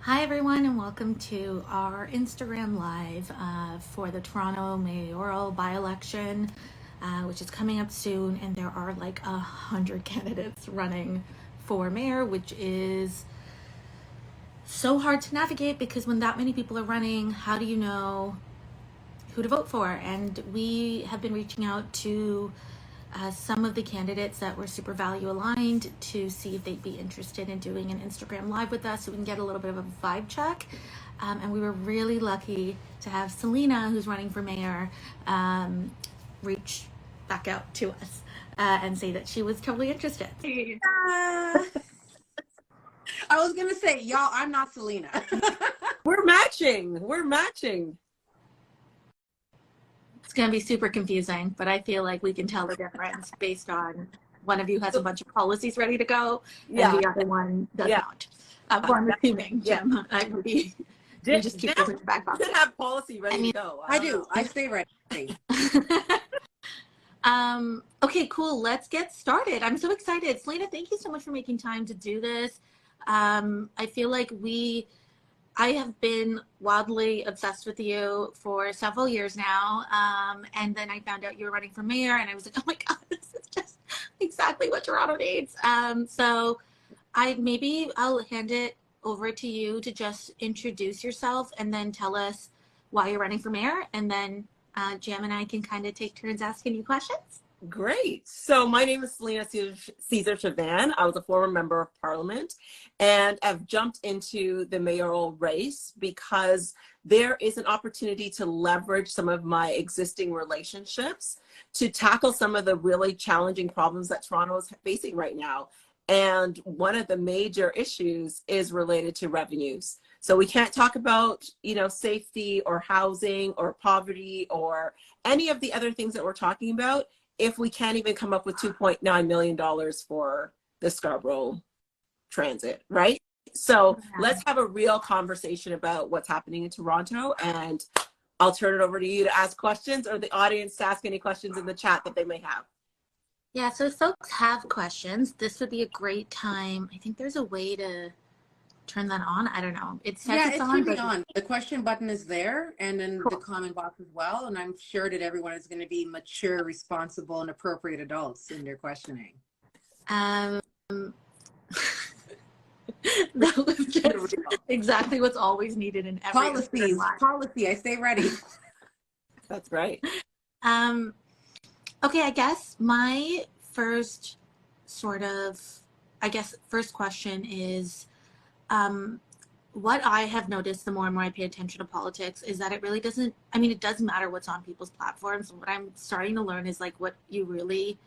Hi everyone and welcome to our Instagram Live for the Toronto Mayoral by-election, which is coming up soon, and there are like 100 candidates running for mayor, which is so hard to navigate because when that many people are running, how do you know who to vote for? And we have been reaching out to some of the candidates that were super value aligned to see if they'd be interested in doing an Instagram Live with us so we can get a little bit of a vibe check. And we were really lucky to have Celina, who's running for mayor, reach back out to us and say that she was totally interested. I was going to say, y'all, I'm not Celina. We're matching. It's going to be super confusing, but I feel like we can tell the difference based on one of you has a bunch of policies ready to go and the other one does not. I'm assuming, Jim. I would be. Just keep this in the back pocket. Should have policy ready to go. I do. I stay ready. Okay, cool. Let's get started. I'm so excited. Celina, thank you so much for making time to do this. I feel like I have been wildly obsessed with you for several years now. And then I found out you were running for mayor and I was like, oh my God, this is just exactly what Toronto needs. So I'll hand it over to you to just introduce yourself and then tell us why you're running for mayor. And then Jam and I can kind of take turns asking you questions. Great. So my name is Celina Caesar-Chavannes. I was a former member of parliament and I've jumped into the mayoral race because there is an opportunity to leverage some of my existing relationships to tackle some of the really challenging problems that Toronto is facing right now. And one of the major issues is related to revenues. So we can't talk about, safety or housing or poverty or any of the other things that we're talking about if we can't even come up with $2.9 million for the Scarborough transit, right? So let's have a real conversation about what's happening in Toronto, and I'll turn it over to you to ask questions or the audience to ask any questions in the chat that they may have. Yeah, so if folks have questions, this would be a great time. I think there's a way to turn that on. I don't know. It says it's on, but on. The question button is there, and then the comment box as well. And I'm sure that everyone is going to be mature, responsible, and appropriate adults in their questioning. That was just exactly what's always needed in every policy. I stay ready. That's right. Okay, I guess my first question is, what I have noticed the more and more I pay attention to politics is that it really doesn't, it does matter what's on people's platforms. What I'm starting to learn is like what you really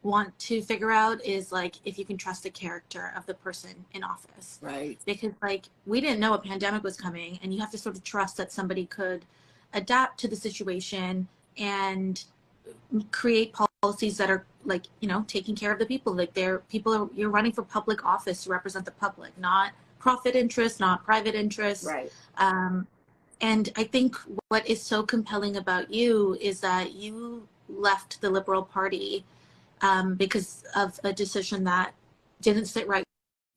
want to figure out is like if you can trust the character of the person in office. Right. Because like we didn't know a pandemic was coming and you have to sort of trust that somebody could adapt to the situation and create policies that are like, taking care of the people. Like you're running for public office to represent the public, not profit interest, not private interest. Right. And I think what is so compelling about you is that you left the Liberal Party because of a decision that didn't sit right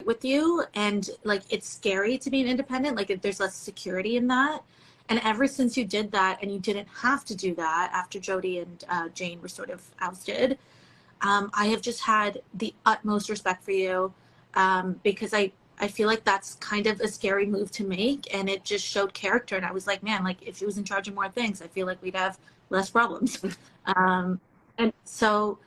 with you. And like, it's scary to be an independent, like there's less security in that. And ever since you did that, and you didn't have to do that after Jody and Jane were sort of ousted, I have just had the utmost respect for you because I feel like that's kind of a scary move to make, and it just showed character. And I was like, man, like if she was in charge of more things, I feel like we'd have less problems. And so,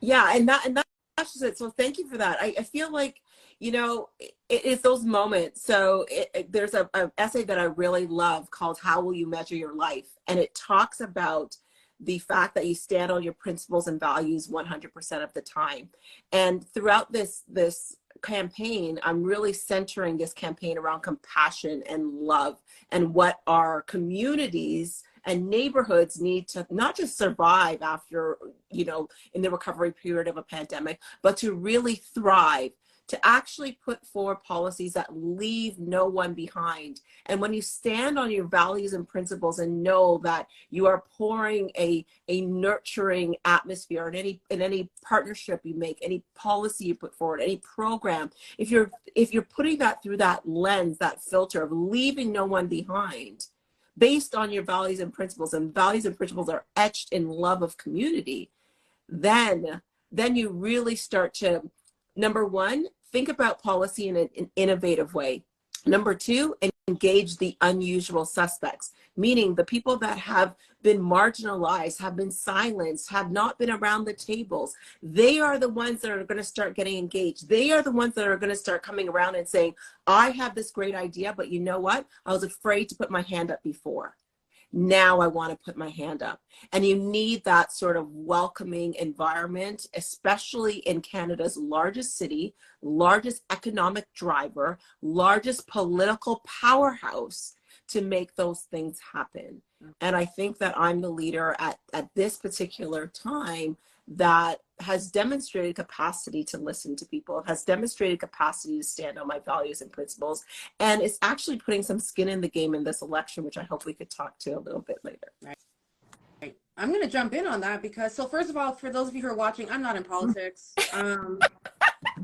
yeah, and that's just it. So thank you for that. I feel like, it is those moments. So there's a essay that I really love called How Will You Measure Your Life? And it talks about the fact that you stand on your principles and values 100% of the time. And throughout this campaign, I'm really centering this campaign around compassion and love and what our communities and neighborhoods need to not just survive after, in the recovery period of a pandemic, but to really thrive, to actually put forward policies that leave no one behind. And when you stand on your values and principles and know that you are pouring a nurturing atmosphere in any partnership you make, any policy you put forward, any program, if you're putting that through that lens, that filter of leaving no one behind, based on your values and principles, and values and principles are etched in love of community, then you really start to, number one, think about policy in an innovative way. Number two, engage the unusual suspects, meaning the people that have been marginalized, have been silenced, have not been around the tables. They are the ones that are going to start getting engaged. They are the ones that are going to start coming around and saying, I have this great idea, but you know what? I was afraid to put my hand up before. Now I want to put my hand up. And you need that sort of welcoming environment, especially in Canada's largest city, largest economic driver, largest political powerhouse, to make those things happen. And I think that I'm the leader at this particular time that has demonstrated capacity to listen to people, has demonstrated capacity to stand on my values and principles, and it's actually putting some skin in the game in this election, which I hope we could talk to a little bit later. Right. I'm going to jump in on that because, so first of all, for those of you who are watching, I'm not in politics. I'm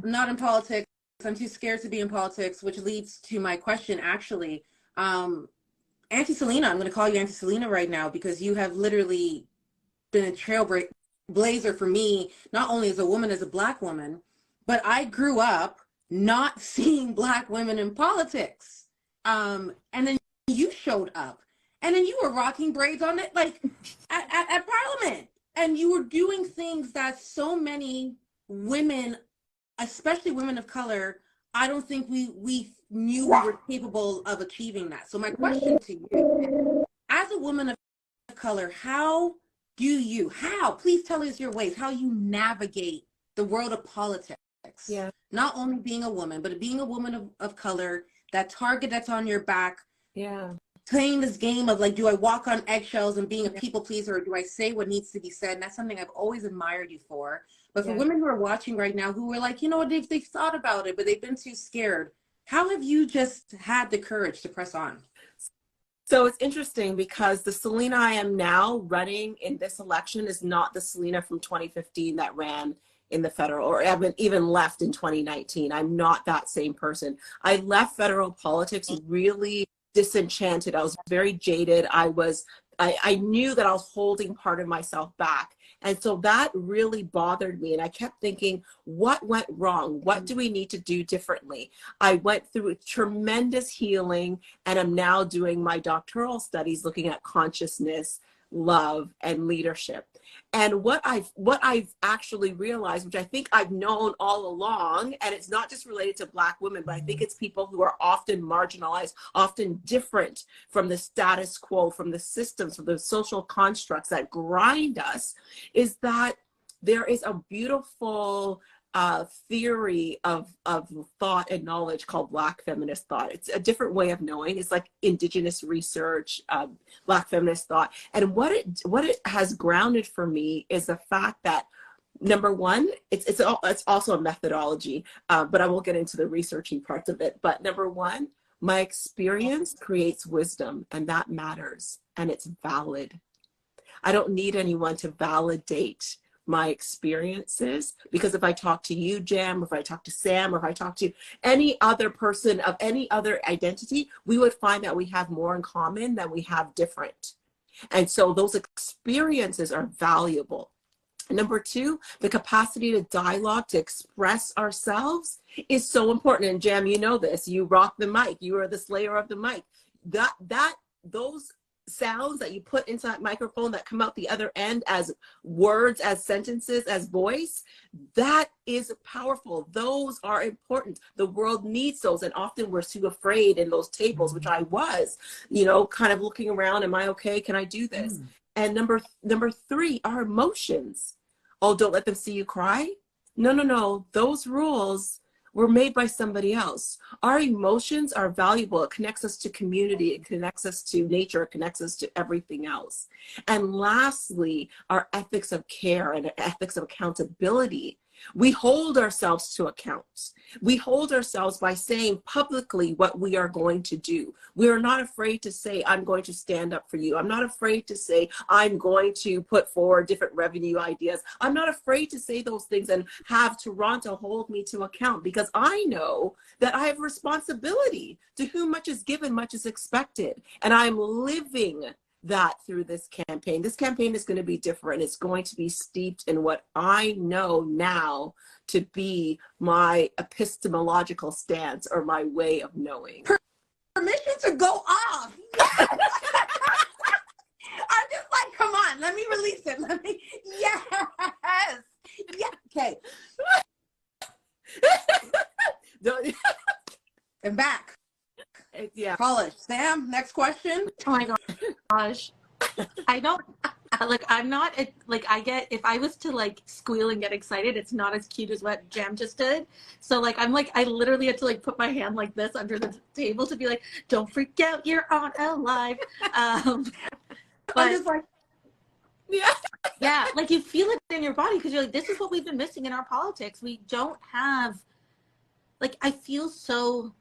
not in politics. I'm too scared to be in politics, which leads to my question, actually. Auntie Celina, I'm going to call you Auntie Celina right now because you have literally been a trailblazer for me, not only as a woman, as a Black woman, but I grew up not seeing Black women in politics. And then you showed up, and then you were rocking braids on it, like at Parliament, and you were doing things that so many women, especially women of color, I don't think we knew we were capable of achieving that. So my question to you, as a woman of color, please tell us your ways, how you navigate the world of politics. Yeah. Not only being a woman, but being a woman of color, that target that's on your back. Yeah. Playing this game of like, do I walk on eggshells and being a people pleaser, or do I say what needs to be said? And that's something I've always admired you for. But for women who are watching right now, who are like, you know what, they've thought about it, but they've been too scared. How have you just had the courage to press on? So it's interesting because the Celina I am now running in this election is not the Celina from 2015 that ran in the federal, or even left in 2019. I'm not that same person. I left federal politics really disenchanted. I was very jaded. I knew that I was holding part of myself back. And so that really bothered me. And I kept thinking, what went wrong? What do we need to do differently? I went through tremendous healing, and I'm now doing my doctoral studies looking at consciousness, love, and leadership. And what I've actually realized, which I think I've known all along, and it's not just related to Black women, but I think it's people who are often marginalized, often different from the status quo, from the systems, from the social constructs that grind us, is that there is a beautiful theory of thought and knowledge called Black feminist thought. It's a different way of knowing. It's like Indigenous research, Black feminist thought. And what it has grounded for me is the fact that, number one, it's also a methodology, but I won't get into the researching parts of it. But number one, my experience creates wisdom, and that matters, and it's valid. I don't need anyone to validate my experiences, because if I talk to you, Jam, or if I talk to Sam, or if I talk to any other person of any other identity, we would find that we have more in common than we have different. And so those experiences are valuable. Number two, the capacity to dialogue, to express ourselves is so important. And Jam, you know this, you rock the mic, you are the slayer of the mic. Those sounds that you put into that microphone that come out the other end as words, as sentences, as voice, that is powerful. Those are important. The world needs those. And often we're too afraid in those tables, which I was, kind of looking around, am I okay? Can I do this? And number three, our emotions. Oh, don't let them see you cry. No. Those rules were made by somebody else. Our emotions are valuable. It connects us to community. It connects us to nature. It connects us to everything else. And lastly, our ethics of care and ethics of accountability. We hold ourselves to account. We hold ourselves by saying publicly what we are going to do. We are not afraid to say, I'm going to stand up for you. I'm not afraid to say, I'm going to put forward different revenue ideas. I'm not afraid to say those things and have Toronto hold me to account, because I know that I have responsibility. To whom much is given, much is expected. And I'm living that through this campaign. This campaign is going to be different. It's going to be steeped in what I know now to be my epistemological stance, or my way of knowing. Permission to go off. Yes. I'm just like, come on, let me release it. Let me, yes. Yeah. Okay. And back. Yeah. College. Sam, next question. Oh my gosh. I don't like, I'm not like, I get, if I was to like squeal and get excited, it's not as cute as what Jam just did. So like, I'm like, I literally had to like put my hand like this under the table to be like, don't freak out, you're on a live. I'm But just like, yeah, like you feel it in your body, because you're like, this is what we've been missing in our politics. We don't have, like, I feel so,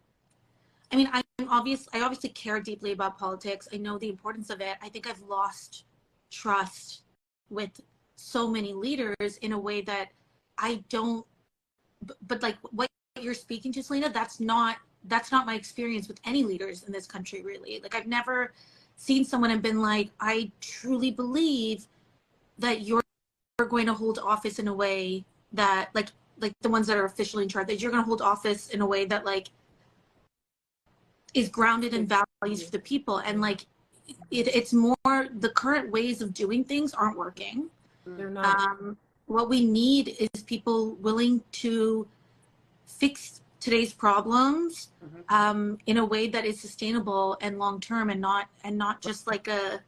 I mean, I obviously care deeply about politics. I know the importance of it. I think I've lost trust with so many leaders in a way that I don't, but like what you're speaking to, Celina, that's not my experience with any leaders in this country, really. Like, I've never seen someone and been like, I truly believe that you're going to hold office in a way that like the ones that are officially in charge, that you're going to hold office in a way that like is grounded in values for the people. And like, it's more, the current ways of doing things aren't working. They're not. What we need is people willing to fix today's problems in a way that is sustainable and long-term, and not just like a,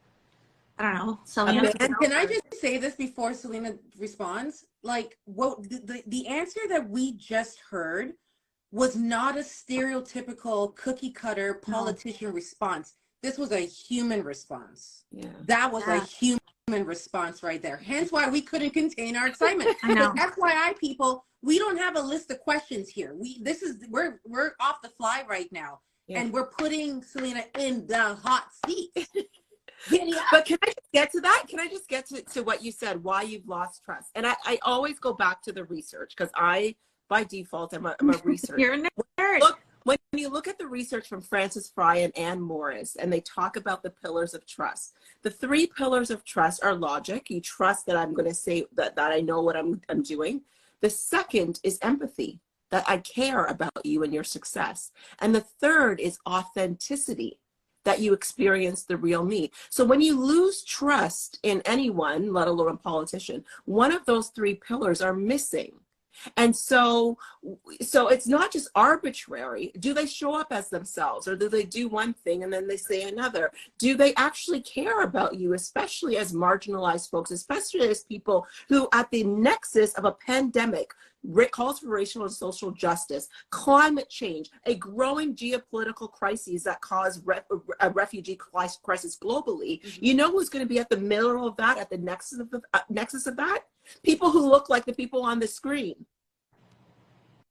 I don't know, selling. And can I just say this before Celina responds? Like, what the answer that we just heard was not a stereotypical cookie cutter politician response. This was a human response. Yeah. That was a human response right there. Hence why we couldn't contain our excitement. I know. FYI, people, we don't have a list of questions here. We're off the fly right now, and we're putting Celina in the hot seat. But can I just get to that? Can I just get to what you said, why you've lost trust? And I always go back to the research, because by default, I'm a researcher. You're a nerd. When you look at the research from Francis Fry and Anne Morris, and they talk about the pillars of trust, the 3 pillars of trust are logic. You trust that I'm going to say that I know what I'm doing. The second is empathy, that I care about you and your success. And the third is authenticity, that you experience the real me. So when you lose trust in anyone, let alone a politician, one of those 3 pillars are missing. And so it's not just arbitrary. Do they show up as themselves, or do they do one thing and then they say another? Do they actually care about you, especially as marginalized folks, especially as people who at the nexus of a pandemic, calls for racial and social justice, climate change, a growing geopolitical crises that cause a refugee crisis globally? You know who's going to be at the middle of that, at the nexus of that? People who look like the people on the screen.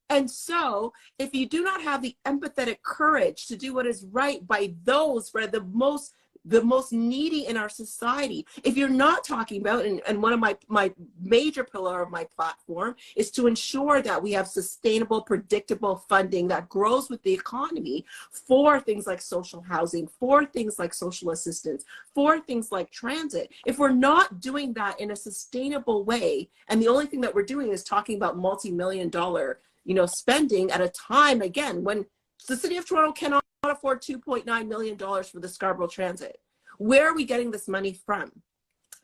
And so if you do not have the empathetic courage to do what is right by those who are the most needy in our society, if you're not talking about, and one of my major pillar of my platform is to ensure that we have sustainable, predictable funding that grows with the economy for things like social housing, for things like social assistance, for things like transit. If we're not doing that in a sustainable way, and the only thing that we're doing is talking about multi-million-dollar, spending at a time, again, when the city of Toronto cannot afford $2.9 million for the Scarborough Transit. Where are we getting this money from?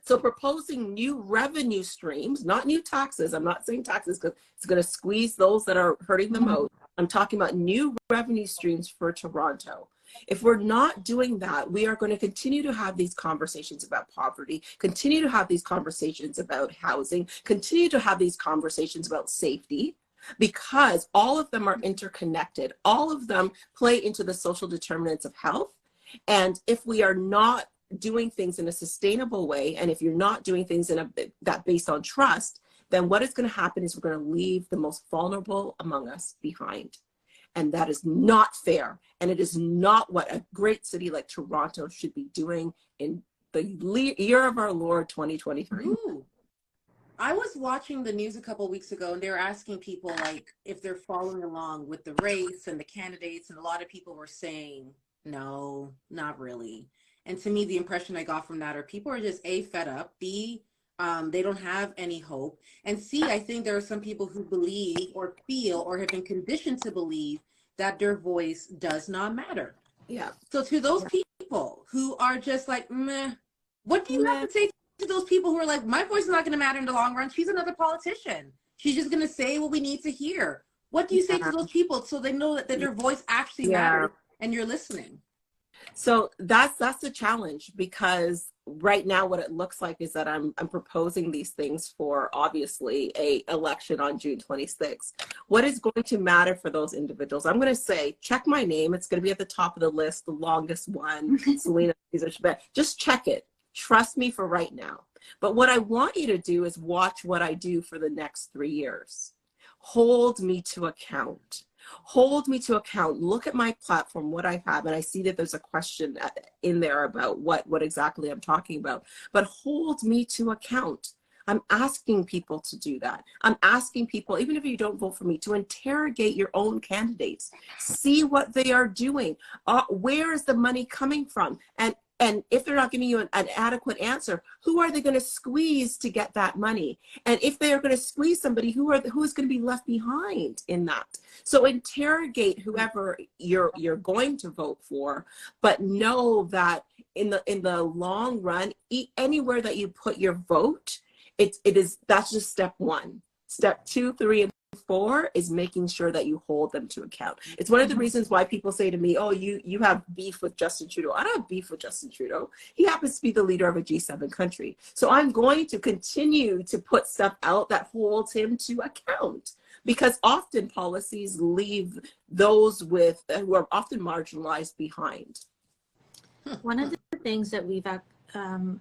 So proposing new revenue streams, not new taxes. I'm not saying taxes because it's going to squeeze those that are hurting the most. I'm talking about new revenue streams for Toronto. If we're not doing that, we are going to continue to have these conversations about poverty, continue to have these conversations about housing, continue to have these conversations about safety, because all of them are interconnected. All of them play into the social determinants of health. And if we are not doing things in a sustainable way, and if you're not doing things that based on trust, then what is going to happen is we're going to leave the most vulnerable among us behind. And that is not fair. And it is not what a great city like Toronto should be doing in the year of our Lord 2023. Ooh. I was watching the news a couple of weeks ago, and they were asking people like if they're following along with the race and the candidates, and a lot of people were saying no, not really. And to me, the impression I got from that are people are just A, fed up, B, they don't have any hope, and C, I think there are some people who believe or feel or have been conditioned to believe that their voice does not matter. Yeah. So to those people who are just like, meh, what do you have to say to those people who are like, my voice is not going to matter in the long run? She's another politician. She's just going to say what we need to hear. What do you say to those people so they know that their voice actually matters and you're listening? So that's the challenge, because right now what it looks like is that I'm proposing these things for obviously a election on June 26th. What is going to matter for those individuals? I'm going to say, check my name. It's going to be at the top of the list, the longest one, Celina Caesar-Chavannes. Just check it. Trust me for right now. But what I want you to do is watch what I do for the next 3 years. Hold me to account. Hold me to account. Look at my platform, what I have, and I see that there's a question in there about what exactly I'm talking about. But hold me to account. I'm asking people to do that. I'm asking people, even if you don't vote for me, to interrogate your own candidates. See what they are doing. Where is the money coming from? And if they're not giving you an adequate answer, who are they going to squeeze to get that money? And if they are going to squeeze somebody, who is going to be left behind in that? So interrogate whoever you're going to vote for, but know that in the long run, anywhere that you put your vote, that's just step one. Step 2, 3, and 4 is making sure that you hold them to account. It's one of the reasons why people say to me, oh, you have beef with Justin Trudeau. I don't have beef with Justin Trudeau. He happens to be the leader of a G7 country. So I'm going to continue to put stuff out that holds him to account, because often policies leave those who are often marginalized behind. One of the things that we've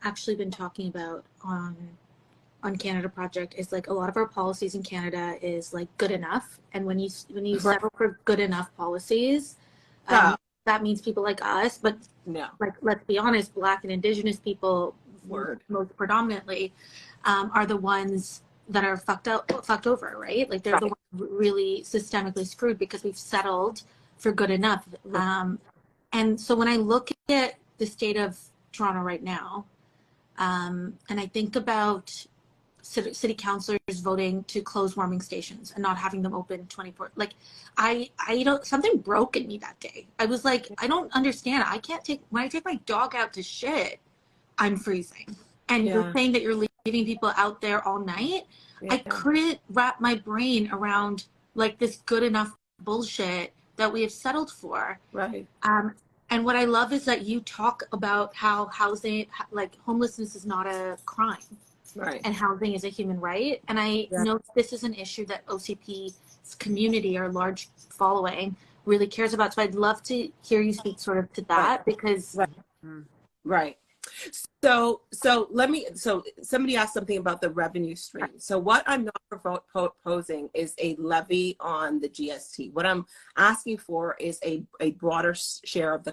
actually been talking about on Canada Project is like a lot of our policies in Canada is like good enough, and when you settle for good enough policies, that means people like us, but like, let's be honest, Black and Indigenous people, most predominantly, are the ones that are fucked over, right? Like they're the ones really systemically screwed because we've settled for good enough. And so when I look at the state of Toronto right now, and I think about city councilors voting to close warming stations and not having them open 24, like I don't, something broke in me that day. I was like, I don't understand. When I take my dog out to shit, I'm freezing. And you're saying that you're leaving people out there all night. I couldn't wrap my brain around like this good enough bullshit that we have settled for. Right. And what I love is that you talk about how housing, like homelessness is not a crime. Right. And housing is a human right. And I know this is an issue that OCP's community, our large following, really cares about. So I'd love to hear you speak sort of to that, because right. So somebody asked something about the revenue stream. So what I'm not proposing is a levy on the GST. What I'm asking for is a broader share of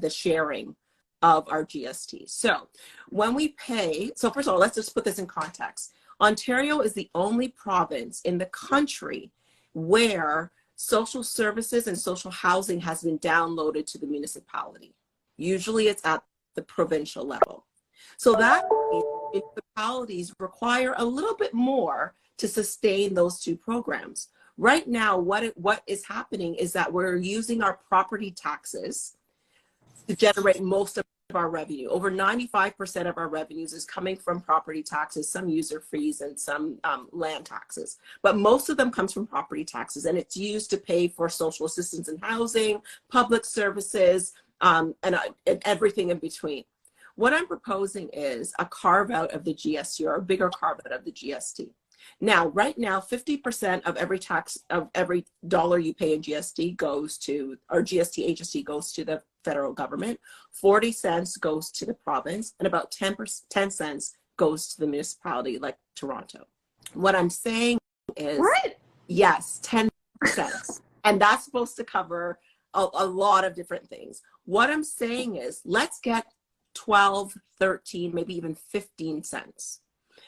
the sharing of our GST. So when we pay, so first of all, let's just put this in context. Ontario is the only province in the country where social services and social housing has been downloaded to the municipality. Usually it's at the provincial level. So that means municipalities require a little bit more to sustain those two programs. Right now, what is happening is that we're using our property taxes to generate most of our revenue. Over 95% of our revenues is coming from property taxes, some user fees, and some land taxes. But most of them comes from property taxes, and it's used to pay for social assistance and housing, public services, and everything in between. What I'm proposing is a carve out of the GST, or a bigger carve out of the GST. Now, right now, 50% of every dollar you pay in GST goes to, or GST agency goes to the federal government, 40 cents goes to the province, and about 10 cents goes to the municipality like Toronto. What I'm saying is, What? yes, 10%. And that's supposed to cover a lot of different things. What I'm saying is, let's get 12, 13, maybe even 15 cents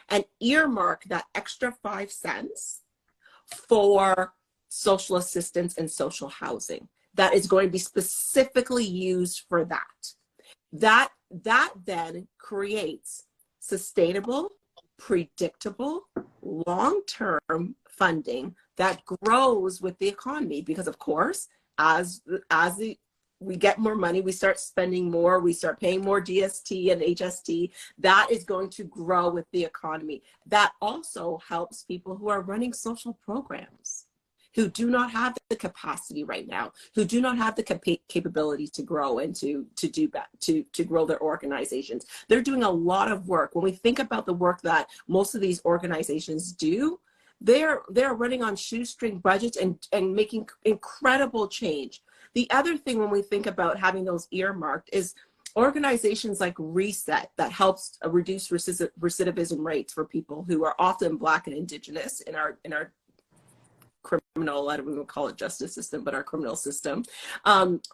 and earmark that extra 5 cents for social assistance and social housing that is going to be specifically used for that. That then creates sustainable, predictable, long-term funding that grows with the economy, because of course, we get more money, we start spending more, we start paying more GST and HST, that is going to grow with the economy. That also helps people who are running social programs, who do not have the capacity right now, who do not have the capability to grow and to grow their organizations. They're doing a lot of work. When we think about the work that most of these organizations do, they're running on shoestring budgets and making incredible change. The other thing when we think about having those earmarked is organizations like Reset, that helps reduce recidivism rates for people who are often Black and Indigenous in our criminal, I don't even call it justice system, but our criminal system,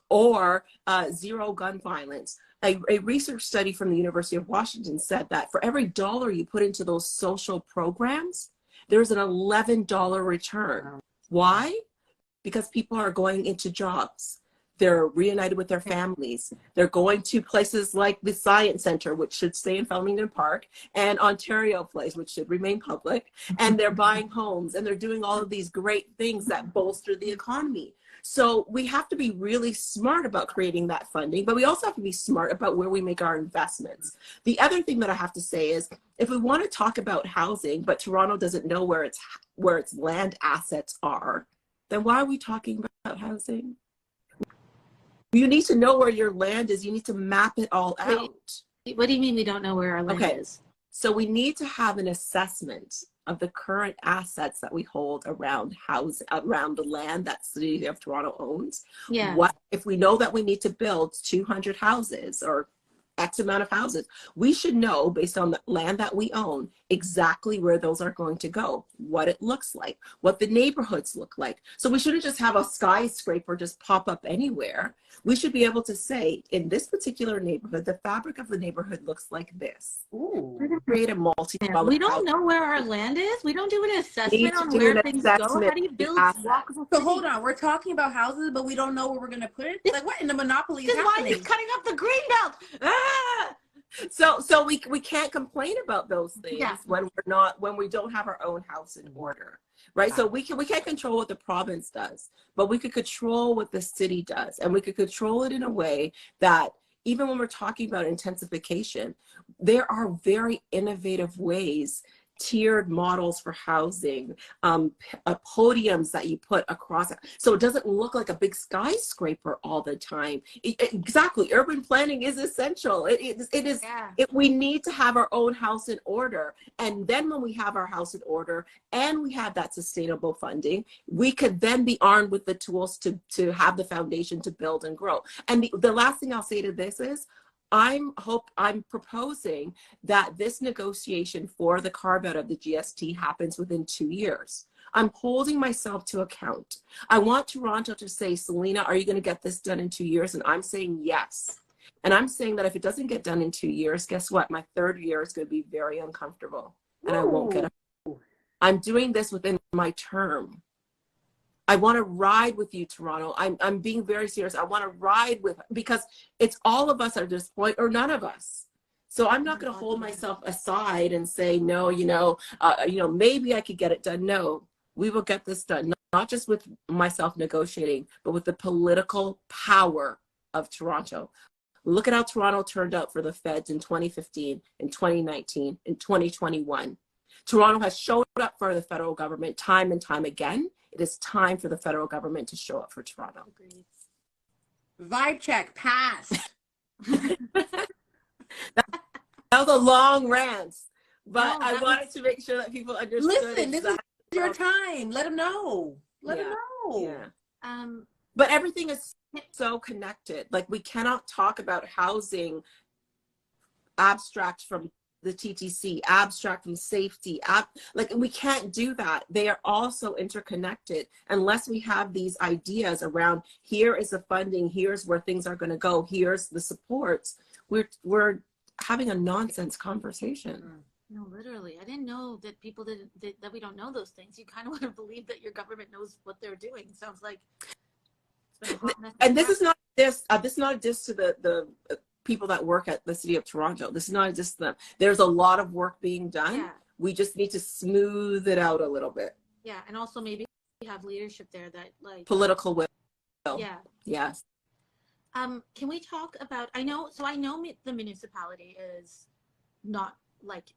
or zero gun violence. A research study from the University of Washington said that for every dollar you put into those social programs, there's an $11 return. Why? Because people are going into jobs. They're reunited with their families. They're going to places like the Science Center, which should stay in Flemington Park, and Ontario Place, which should remain public. And they're buying homes, and they're doing all of these great things that bolster the economy. So we have to be really smart about creating that funding, but we also have to be smart about where we make our investments. The other thing that I have to say is, if we want to talk about housing, but Toronto doesn't know where its land assets are, then why are we talking about housing? You need to know where your land is. You need to map it all out. What do you mean we don't know where our land is? So we need to have an assessment of the current assets that we hold around the land that the City of Toronto owns. Yeah. What if we know that we need to build 200 houses or X amount of houses? We should know, based on the land that we own, exactly where those are going to go, what it looks like, what the neighborhoods look like. So we shouldn't just have a skyscraper just pop up anywhere. We should be able to say, in this particular neighborhood, the fabric of the neighborhood looks like this. Ooh. We're going to create a multi-development. We don't know where our land is. We don't do an assessment on where things go. How do you build walkable? So hold on, we're talking about houses, but we don't know where we're going to put it. Like, what in the monopoly is happening? This is why he's cutting up the green belt. Ah! So we can't complain about those things when we don't have our own house in order, right? So we can't control what the province does, but we could control what the city does, and we could control it in a way that even when we're talking about intensification, there are very innovative ways, tiered models for housing, podiums that you put across it, so it doesn't look like a big skyscraper all the time. Exactly, urban planning is essential. It is. Yeah. We need to have our own house in order, and then when we have our house in order and we have that sustainable funding, we could then be armed with the tools to have the foundation to build and grow. And the last thing I'll say to this is, I'm proposing that this negotiation for the carve out of the GST happens within 2 years. I'm holding myself to account. I want Toronto to say, Celina, are you going to get this done in 2 years? And I'm saying yes. And I'm saying that if it doesn't get done in 2 years, guess what? My third year is going to be very uncomfortable, and I won't get it. I'm doing this within my term. I want to ride with you, Toronto. I'm being very serious. I want to ride with, because it's all of us at this point, or none of us. So I'm not going to hold myself aside and say, no, maybe I could get it done. No, we will get this done, not just with myself negotiating, but with the political power of Toronto. Look at how Toronto turned out for the feds in 2015, in 2019, in 2021. Toronto has showed up for the federal government time and time again. It is time for the federal government to show up for Toronto. Vibe check, pass. That was a long rant, but I wanted to make sure that people understood. Listen, this is your time. Let them know. Let them know. Yeah. But everything is so connected. Like, we cannot talk about housing abstract from the TTC, abstract from safety, like we can't do that. They are also interconnected unless we have these ideas around here is the funding, here's where things are going to go, here's the supports. We're having a nonsense conversation. No, literally. I didn't know that people that we don't know those things. You kind of want to believe that your government knows what they're doing. Sounds like it's been a hot mess. And this is not this is not a diss to the people that work at the City of Toronto. This is not a diss to them. There's a lot of work being done. Yeah. We just need to smooth it out a little bit. Yeah, and also maybe we have leadership there that like Political will. Yeah. Yes. Can we talk about? I know the municipality is not like.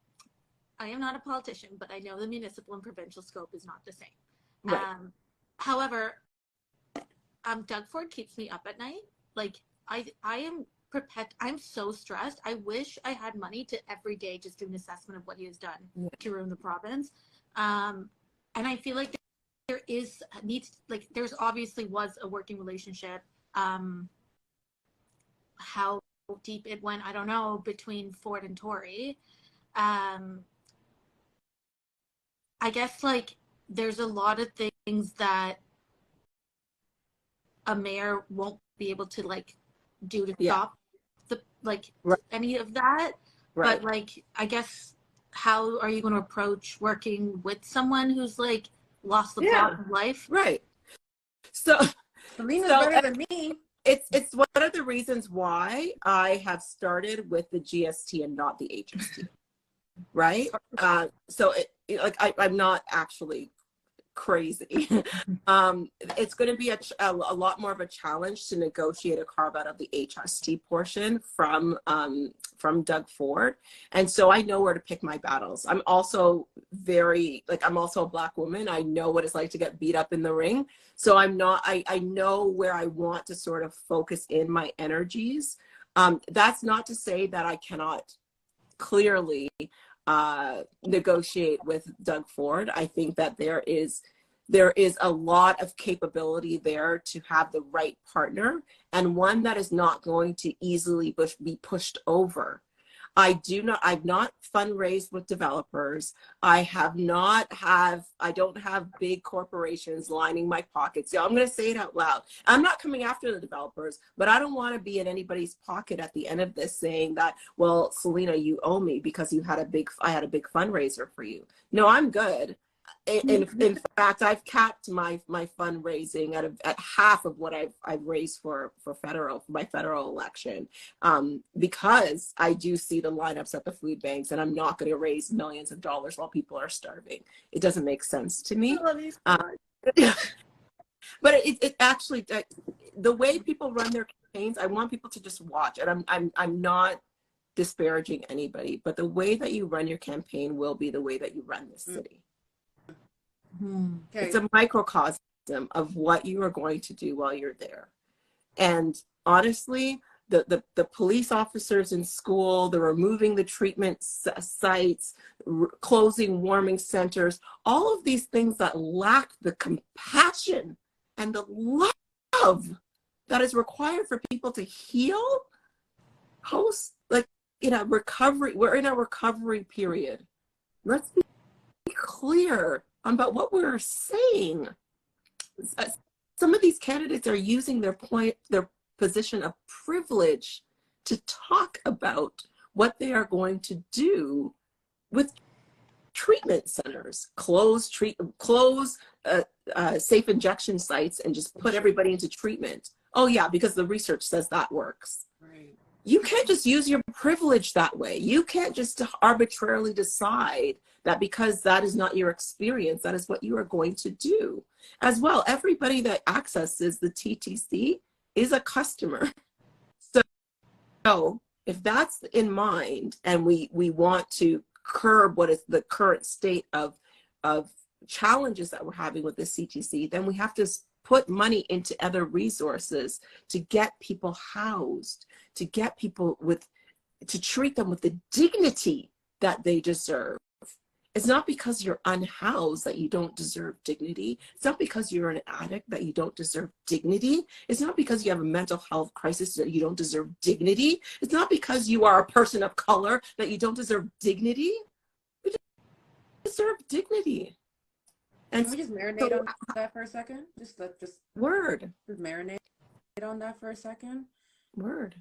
I am not a politician, but I know the municipal and provincial scope is not the same. Right. However, Doug Ford keeps me up at night. Like I am I'm so stressed. I wish I had money to every day just do an assessment of what he has done to ruin the province. And I feel like there's obviously was a working relationship. How deep it went, I don't know, between Ford and Tory. I guess like there's a lot of things that a mayor won't be able to like do to stop the any of that. Right. But like I guess how are you going to approach working with someone who's like lost the plot of life? Right. So Celina's better than me. It's one of the reasons why I have started with the GST and not the HST. Right. So I'm not actually crazy. It's going to be a lot more of a challenge to negotiate a carve out of the HST portion from Doug Ford. And so I know where to pick my battles. I'm also I'm also a Black woman. I know what it's like to get beat up in the ring. So I know where I want to sort of focus in my energies. That's not to say that I cannot clearly negotiate with Doug Ford. I think that there is a lot of capability there to have the right partner and one that is not going to easily be pushed over. I've not fundraised with developers. I don't have big corporations lining my pockets. So I'm going to say it out loud. I'm not coming after the developers, but I don't want to be in anybody's pocket at the end of this saying that, well, Celina, you owe me because I had a big fundraiser for you. No, I'm good. In fact, I've capped my fundraising at half of what I've raised for my federal election, because I do see the lineups at the food banks, and I'm not going to raise millions of dollars while people are starving. It doesn't make sense to me. But it actually, the way people run their campaigns, I want people to just watch. And I'm not disparaging anybody, but the way that you run your campaign will be the way that you run this city. Okay. It's a microcosm of what you are going to do while you're there. And honestly, the police officers in school, the removing the treatment sites, closing warming centers, all of these things that lack the compassion and the love that is required for people to heal, recovery. We're in a recovery period. Let's be clear about what we're saying. Some of these candidates are using their position of privilege to talk about what they are going to do with treatment centers, close safe injection sites, and just put everybody into treatment. Oh yeah, because the research says that works. Right. You can't just use your privilege that way. You can't just arbitrarily decide that because that is not your experience, that is what you are going to do. As well, everybody that accesses the TTC is a customer. So if that's in mind, and we want to curb what is the current state of challenges that we're having with the CTC, then we have to put money into other resources to get people housed, to get people to treat them with the dignity that they deserve. It's not because you're unhoused that you don't deserve dignity. It's not because you're an addict that you don't deserve dignity. It's not because you have a mental health crisis that you don't deserve dignity. It's not because you are a person of color that you don't deserve dignity. You deserve dignity. And Can we just marinate on that for a second? Just marinate on that for a second. Word.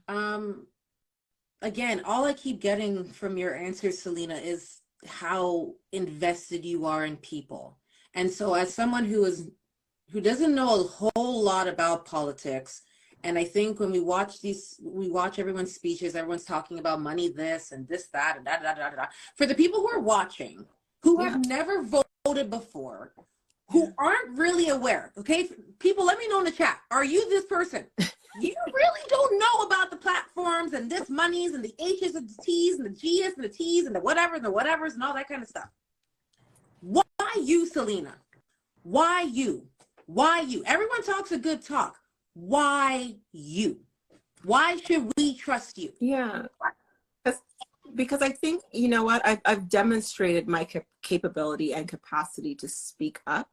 Again, all I keep getting from your answers, Celina, is how invested you are in people. And so as someone who doesn't know a whole lot about politics, and I think when we watch everyone's speeches, everyone's talking about money this and this, that, and da. For the people who are watching, who have never voted before, who aren't really aware, okay? People, let me know in the chat. Are you this person? You really don't know about the platforms and this monies and the H's and the T's and the G's and the T's and the whatever and the whatevers and all that kind of stuff. Why you, Celina? Why you? Why you? Everyone talks a good talk. Why you? Why should we trust you? Yeah. Because I think, you know what, I've demonstrated my capability and capacity to speak up,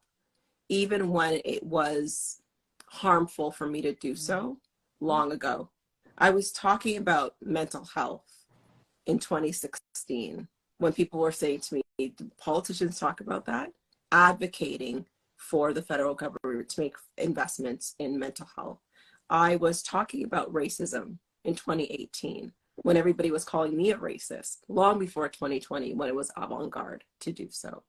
even when it was harmful for me to do so long ago. I was talking about mental health in 2016 when people were saying to me, do politicians talk about that? Advocating for the federal government to make investments in mental health. I was talking about racism in 2018 when everybody was calling me a racist, long before 2020 when it was avant-garde to do so.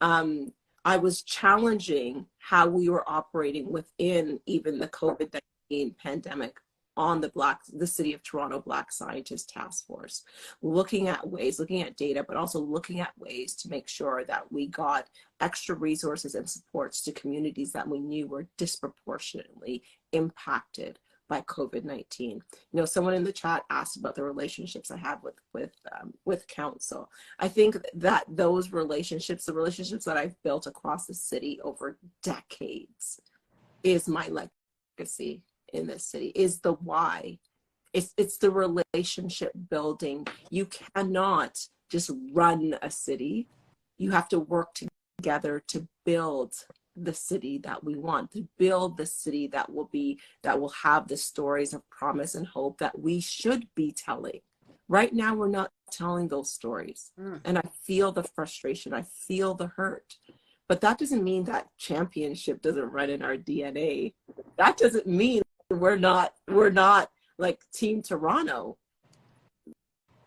I was challenging how we were operating within even the COVID-19 pandemic on the City of Toronto Black Scientist Task Force, looking at data, but also looking at ways to make sure that we got extra resources and supports to communities that we knew were disproportionately impacted by COVID-19. You know, someone in the chat asked about the relationships I have with council. I think that those relationships, the relationships that I've built across the city over decades, is my legacy in this city, is the why. It's the relationship building. You cannot just run a city. You have to work together to build the city that we want, to build the city that will have the stories of promise and hope that we should be telling. Right now, we're not telling those stories. And I feel the frustration, I feel the hurt. But that doesn't mean that championship doesn't run in our DNA. That doesn't mean we're not like Team Toronto.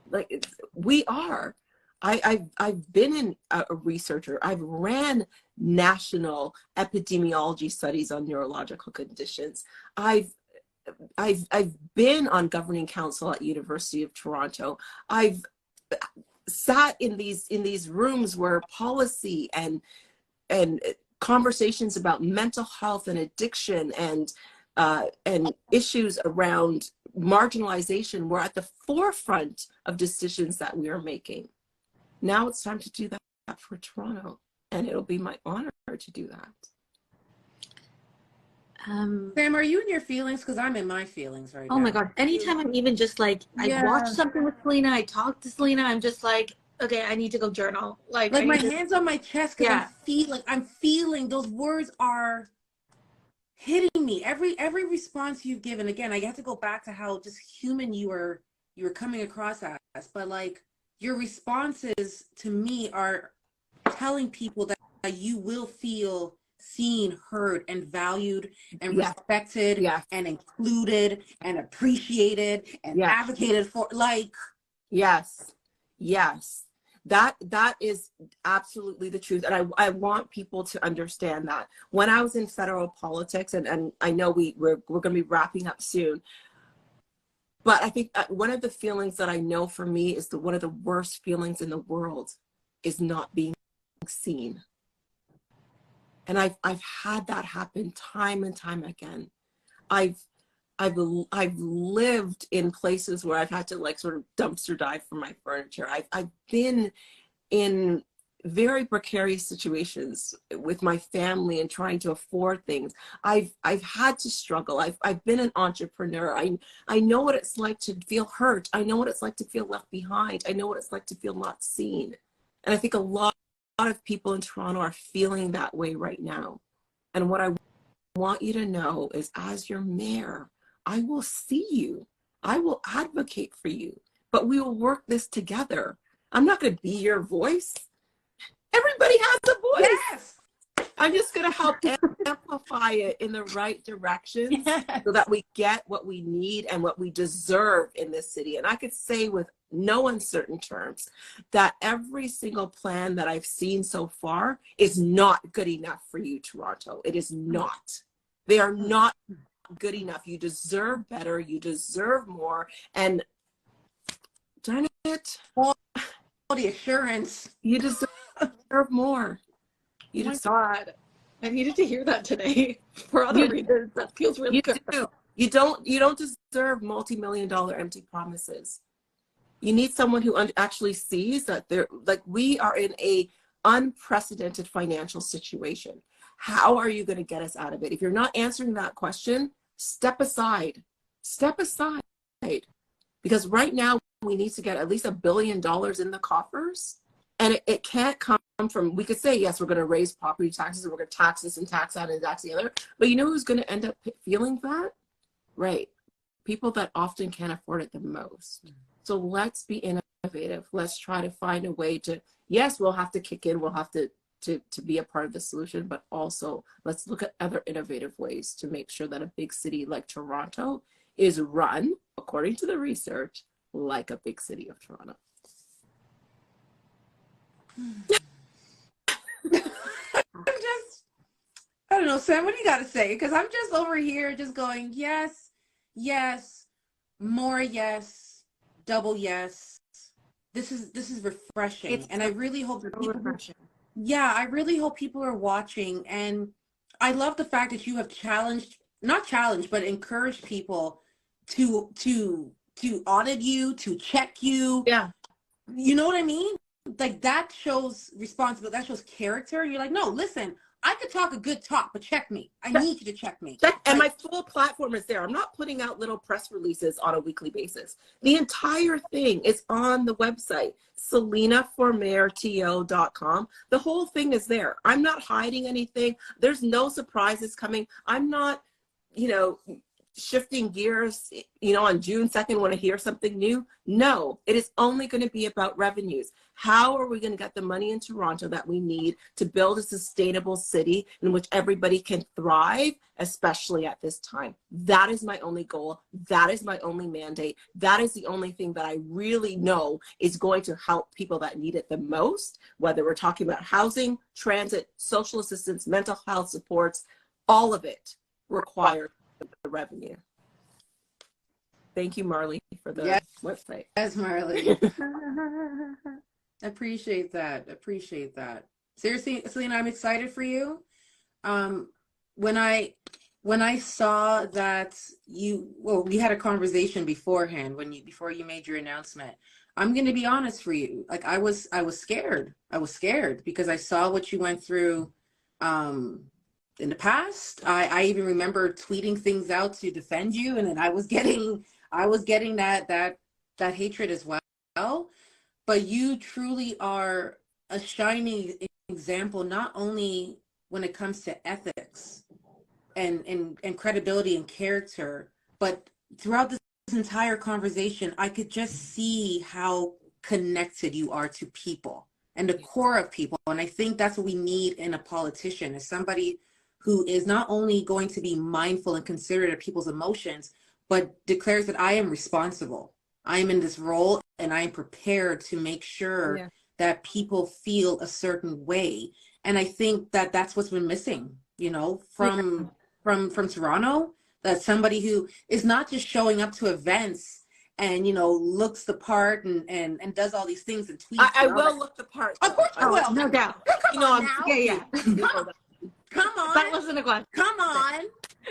Like, we are. I've been a researcher. I've ran national epidemiology studies on neurological conditions. I've been on governing council at University of Toronto. I've sat in these rooms where policy and conversations about mental health and addiction and issues around marginalization were at the forefront of decisions that we are making. Now it's time to do that for Toronto, and it'll be my honor to do that. Sam, are you in your feelings? Because I'm in my feelings right now. Oh my God. Anytime I'm even just like, I watch something with Celina, I talk to Celina, I'm just like, okay, I need to go journal. Like my hands on my chest because I'm feeling those words are hitting me. Every response you've given, again, I have to go back to how just human you were coming across as, but like your responses to me are telling people that you will feel seen, heard, and valued, and respected, and included, and appreciated, and advocated for. Like, yes, that is absolutely the truth, and I want people to understand that. When I was in federal politics, and I know we're going to be wrapping up soon, but I think one of the feelings that I know for me is one of the worst feelings in the world is not being seen. And I've had that happen time and time again. I've lived in places where I've had to like sort of dumpster dive for my furniture. I've been in very precarious situations with my family and trying to afford things. I've had to struggle. I've been an entrepreneur. I know what it's like to feel hurt. I know what it's like to feel left behind. I know what it's like to feel not seen. And I think a lot of people in Toronto are feeling that way right now. And what I want you to know is, as your mayor, I will see you. I will advocate for you, but we will work this together. I'm not going to be your voice. Everybody has a voice. Yes. I'm just going to help amplify it in the right directions, so that we get what we need and what we deserve in this city. And I could say with no uncertain terms that every single plan that I've seen so far is not good enough for you, Toronto. It is not. They are not good enough. You deserve better. You deserve more. And darn it, Quality assurance. you deserve more. You Oh my deserve. God. I needed to hear that today for other reasons. That feels really You good. do. You don't deserve multi-million-dollar empty promises. You need someone who actually sees that we are in a unprecedented financial situation. How are you going to get us out of it? If you're not answering that question, step aside. Step aside. Because right now we need to get at least $1 billion in the coffers. And it can't come from, we could say, yes, we're going to raise property taxes, and we're going to tax this and tax that and tax the other. But you know who's going to end up feeling that? Right. People that often can't afford it the most. So let's be innovative. Let's try to find a way to, yes, we'll have to kick in. We'll have to be a part of the solution, but also let's look at other innovative ways to make sure that a big city like Toronto is run, according to the research, like a big city of Toronto. I don't know, Sam, what do you got to say? Because I'm just over here just going, yes, yes, more yes, double yes. This is refreshing. And I really hope that people, I really hope people are watching. And I love the fact that you have not challenged, but encouraged people to audit you, to check you. Yeah. You know what I mean? Like, that shows responsibility, that shows character. And you're like, no, listen, I could talk a good talk, but check me. I need you to check me. And my full platform is there. I'm not putting out little press releases on a weekly basis. The entire thing is on the website, celinaformayorto.com. The whole thing is there. I'm not hiding anything. There's no surprises coming. I'm not, shifting gears, on June 2nd when I hear something new. No, it is only going to be about revenues. How are we going to get the money in Toronto that we need to build a sustainable city in which everybody can thrive, especially at this time? That is my only goal. That is my only mandate. That is the only thing that I really know is going to help people that need it the most, whether we're talking about housing, transit, social assistance, mental health supports, all of it requires the revenue. Thank you, Marley, for the website. Yes, Marley. Appreciate that. Seriously, Celina, I'm excited for you. When I saw that we had a conversation beforehand before you made your announcement. I'm going to be honest for you. Like, I was scared. I was scared because I saw what you went through in the past. I even remember tweeting things out to defend you, and then I was getting that hatred as well. But you truly are a shining example, not only when it comes to ethics and credibility and character, but throughout this entire conversation, I could just see how connected you are to people and the core of people. And I think that's what we need in a politician, is somebody who is not only going to be mindful and considerate of people's emotions, but declares that I am responsible. I am in this role and I am prepared to make sure that people feel a certain way. And I think that that's what's been missing, from Toronto, that somebody who is not just showing up to events and, looks the part and does all these things and tweets. I will look the part. Of course you will. No doubt. Come on now. Yeah. Come on. That wasn't a question. Come on.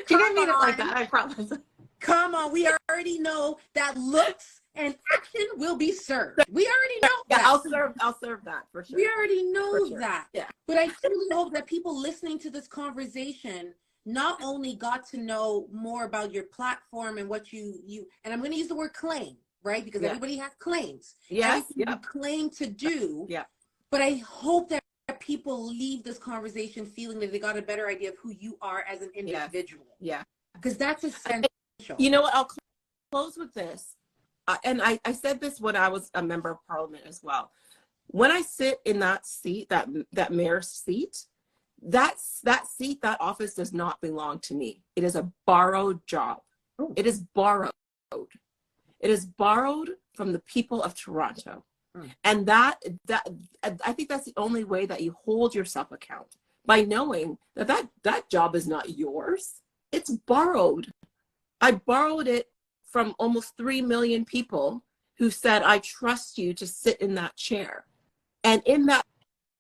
She didn't mean it like that, I promise. Come on. We already know that looks and action will be served. We already know that. I'll serve that for sure. We already know that. Yeah. But I truly hope that people listening to this conversation not only got to know more about your platform and what you and I'm going to use the word claim, right? Because everybody has claims. Yes. You claim to do. Yeah. But I hope that that people leave this conversation feeling that they got a better idea of who you are as an individual. Yeah. Because that's essential. You know what? I'll close with this. And I said this when I was a member of parliament as well. When I sit in that seat, that mayor's seat, that seat, that office does not belong to me. It is a borrowed job. Ooh. It is borrowed. It is borrowed from the people of Toronto. And that I think that's the only way that you hold yourself account, by knowing that job is not yours. It's borrowed. I borrowed it from almost 3 million people who said, I trust you to sit in that chair. And in that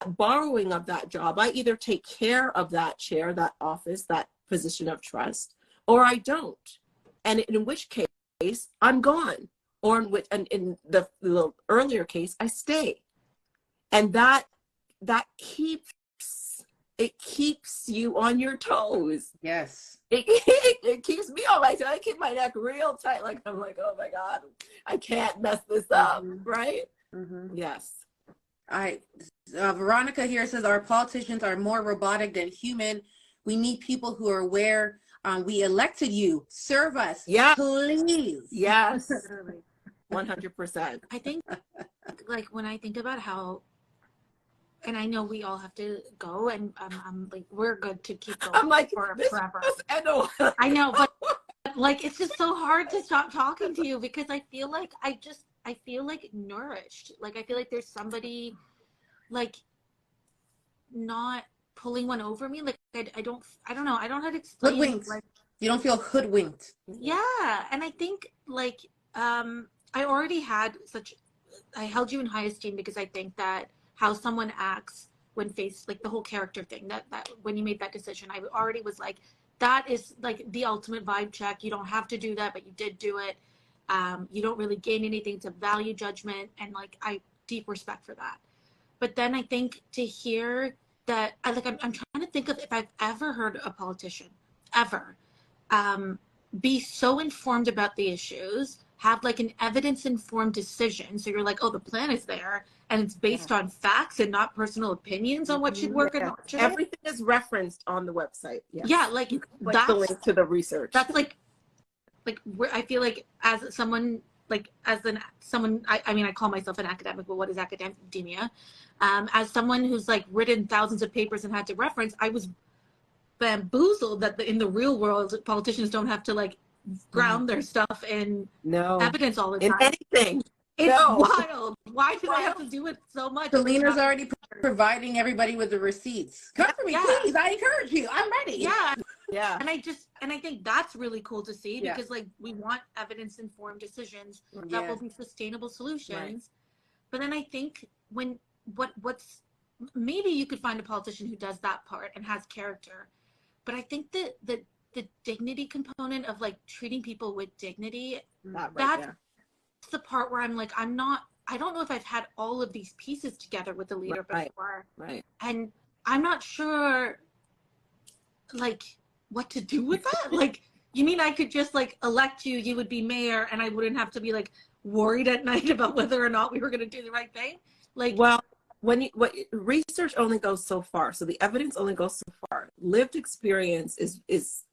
borrowing of that job, I either take care of that chair, that office, that position of trust, or I don't. And in which case, I'm gone. Or in the earlier case, I stay. And that keeps you on your toes. Yes. It keeps me on my toes. I keep my neck real tight. Like, I'm like, oh my God, I can't mess this up, right? Yes. Veronica here says our politicians are more robotic than human. We need people who are aware. We elected you. Serve us. Yeah. Please. Yes. 100%. I think, like, when I think about how, and I know we all have to go, and I'm like, we're good to keep going. I'm like, forever. I know, but like, it's just so hard to stop talking to you, because I feel like I feel like nourished. Like, I feel like there's somebody, like, not pulling one over me. Like, I don't know. I don't know how to explain. Hoodwinked. Like, you don't feel hoodwinked. yeah. And I think, like, I already had I held you in high esteem, because I think that how someone acts when faced, like, the whole character thing, that when you made that decision, I already was like, that is like the ultimate vibe check. You don't have to do that, but you did do it. You don't really gain anything. It's a value judgment. And, like, I deep respect for that. But then I think to hear that, I'm trying to think of if I've ever heard a politician ever be so informed about the issues, have like an evidence-informed decision. So you're like, oh, the plan is there, and it's based on facts and not personal opinions on what should work and what shouldn't. Everything is referenced on the website. Yes. Yeah, like, that's the link to the research. That's like where I feel like, as someone, like, I mean, I call myself an academic, but what is academia? As someone who's, like, written thousands of papers and had to reference, I was bamboozled that in the real world, politicians don't have to, like, ground their stuff in evidence all the time. In anything. It's wild. Why do I have to do it so much? Celina's already providing everybody with the receipts. Come for me, please. I encourage you. I'm ready. Yeah. Yeah. And I think that's really cool to see, because like, we want evidence-informed decisions that will be sustainable solutions. Right. But then I think what's maybe you could find a politician who does that part and has character. But I think that the dignity component of, like, treating people with dignity, that's the part where I'm like, I don't know if I've had all of these pieces together with the leader before. Right. And I'm not sure, like, what to do with that. Like, you mean I could just, like, elect you, you would be mayor, and I wouldn't have to be, like, worried at night about whether or not we were going to do the right thing? Like, well, research only goes so far. So the evidence only goes so far. Lived experience is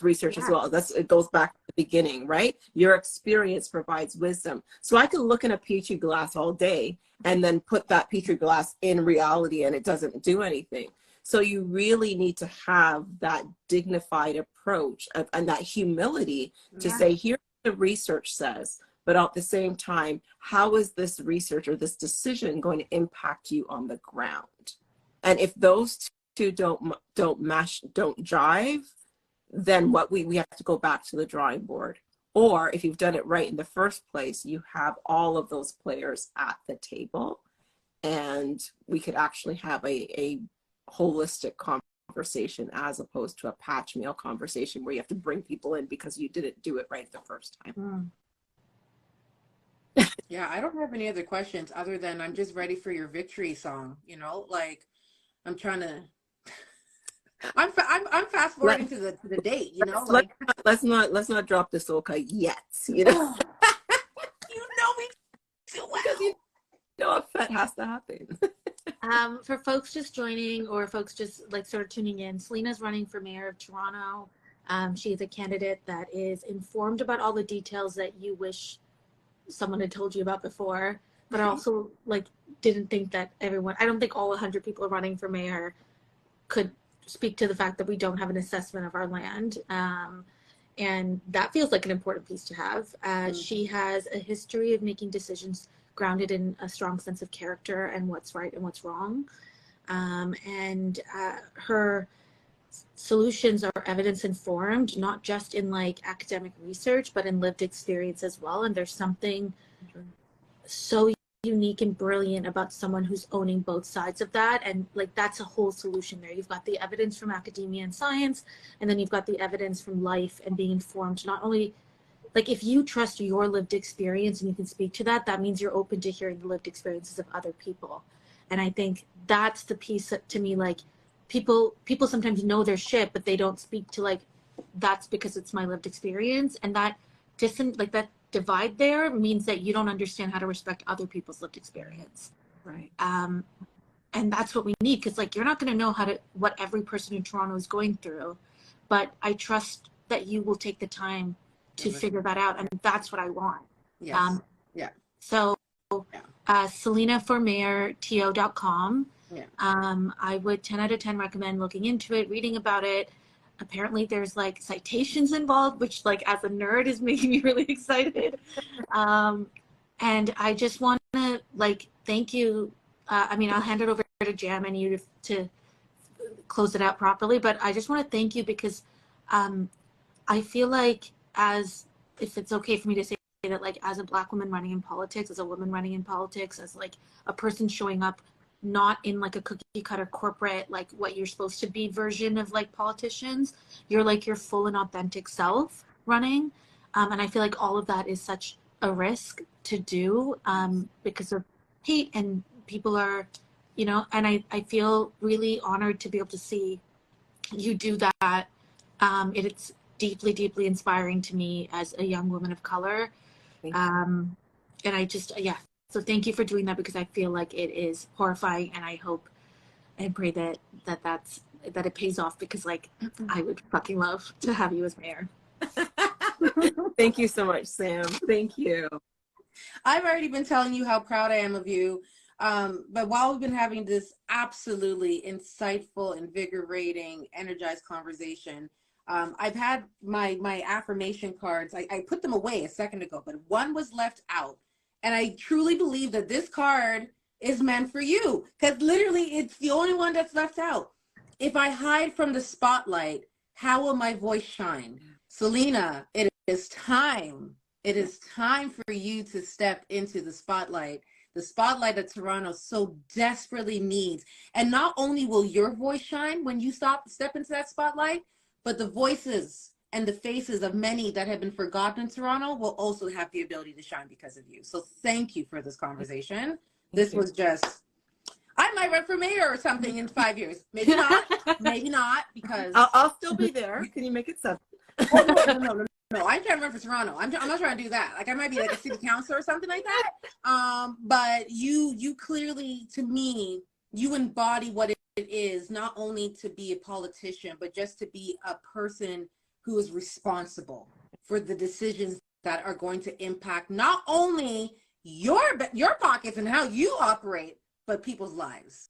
research as well. It goes back to the beginning, right? Your experience provides wisdom. So I can look in a petri glass all day and then put that petri glass in reality, and it doesn't do anything. So you really need to have that dignified approach and that humility to say, here's what the research says, but at the same time, how is this research or this decision going to impact you on the ground? And if those two don't jive, then we have to go back to the drawing board. Or if you've done it right in the first place, you have all of those players at the table, and we could actually have a holistic conversation, as opposed to a patch mail conversation where you have to bring people in because you didn't do it right the first time. Yeah, I don't have any other questions other than I'm just ready for your victory song. You know, like, I'm trying to. I'm fast forwarding to the date. You know, like, let's not drop the soca yet. You know, you know me too well. Because you know a fet has to happen. For folks just joining or folks just like sort of tuning in, Celina's running for mayor of Toronto. She is a candidate that is informed about all the details that you wish someone had told you about before, but also like didn't think that everyone, I don't think all 100 people running for mayor could speak to the fact that we don't have an assessment of our land. And that feels like an important piece to have. She has a history of making decisions grounded in a strong sense of character and what's right and what's wrong. And her solutions are evidence informed, not just in like academic research, but in lived experience as well. And there's something so unique and brilliant about someone who's owning both sides of that. And like, that's a whole solution there. You've got the evidence from academia and science, and then you've got the evidence from life and being informed. Not only like, if you trust your lived experience and you can speak to that, that means you're open to hearing the lived experiences of other people. And I think that's the piece that, to me, like people sometimes know their shit, but they don't speak to like, that's because it's my lived experience. And that that divide there means that you don't understand how to respect other people's lived experience. Right. And that's what we need, because like, you're not going to know what every person in Toronto is going through, but I trust that you will take the time to figure that out, and that's what I want. Yes. So celinaformayorto.com. I would 10 out of 10 recommend looking into it, reading about it. Apparently there's like citations involved, which like as a nerd is making me really excited. And I just want to like thank you. I mean, I'll hand it over to Jam and you to close it out properly, but I just want to thank you because I feel like, as if it's okay for me to say that, like as a Black woman running in politics, as a woman running in politics, as like a person showing up not in like a cookie cutter corporate, like what you're supposed to be version of like politicians, you're like your full and authentic self running. And I feel like all of that is such a risk to do because of hate, and people are, and I feel really honored to be able to see you do that. It's deeply, deeply inspiring to me as a young woman of color. And I just, so thank you for doing that, because I feel like it is horrifying, and I hope and pray that it pays off, because like I would fucking love to have you as mayor. Thank you so much, Sam. Thank you. I've already been telling you how proud I am of you. But while we've been having this absolutely insightful, invigorating, energized conversation, I've had my affirmation cards. I put them away a second ago, but one was left out. And I truly believe that this card is meant for you, because literally it's the only one that's left out. If I hide from the spotlight, how will my voice shine? Celina, it is time. It is time for you to step into the spotlight that Toronto so desperately needs. And not only will your voice shine when you step into that spotlight, but the voices and the faces of many that have been forgotten in Toronto will also have the ability to shine because of you. So thank you for this conversation. This was just, I might run for mayor or something in 5 years. Maybe not, because I'll still be there. Can you make it 7? No, I'm trying to run for Toronto. I'm not trying to do that. Like, I might be like a city councilor or something like that. But you clearly, to me, you embody what it is, not only to be a politician, but just to be a person who is responsible for the decisions that are going to impact not only your pockets and how you operate, but people's lives.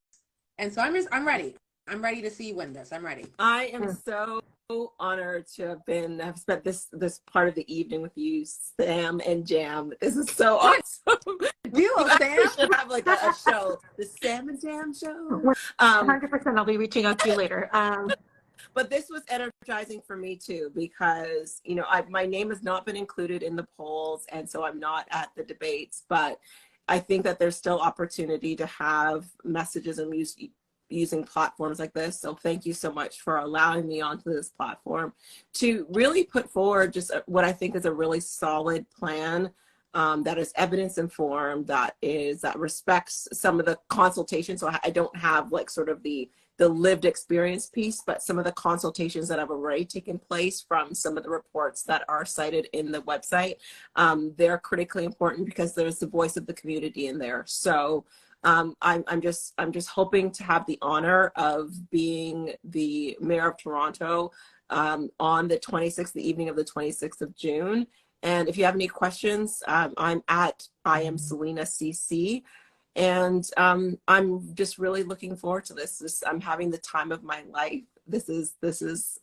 And so I'm ready. I'm ready to see you win this. I'm ready. I am so honored to have spent this part of the evening with you, Sam and Jam. This is so awesome. You Sam should have like a show, the Sam and Jam show. 100%. I'll be reaching out to you later. But this was energizing for me too, because my name has not been included in the polls, and so I'm not at the debates. But I think that there's still opportunity to have messages and using platforms like this. So thank you so much for allowing me onto this platform to really put forward just what I think is a really solid plan that is evidence informed, that respects some of the consultation. So I don't have like sort of the lived experience piece, but some of the consultations that have already taken place from some of the reports that are cited in the website, they're critically important because there's the voice of the community in there. So I'm just hoping to have the honor of being the mayor of Toronto on the 26th, the evening of the 26th of June. And if you have any questions, I'm at I am Celina CC. And I'm just really looking forward to this. I'm having the time of my life. This is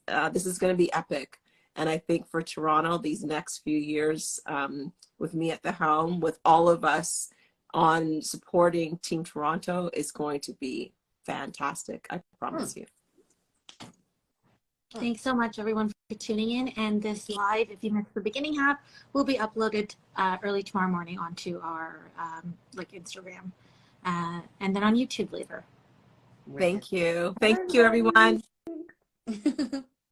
going to be epic. And I think for Toronto, these next few years, with me at the helm, with all of us on supporting Team Toronto, is going to be fantastic. I promise you. Thanks so much, everyone, for tuning in. And this live, if you missed the beginning half, will be uploaded early tomorrow morning onto our Instagram, and then on YouTube later. Thank you. Thank you, everyone.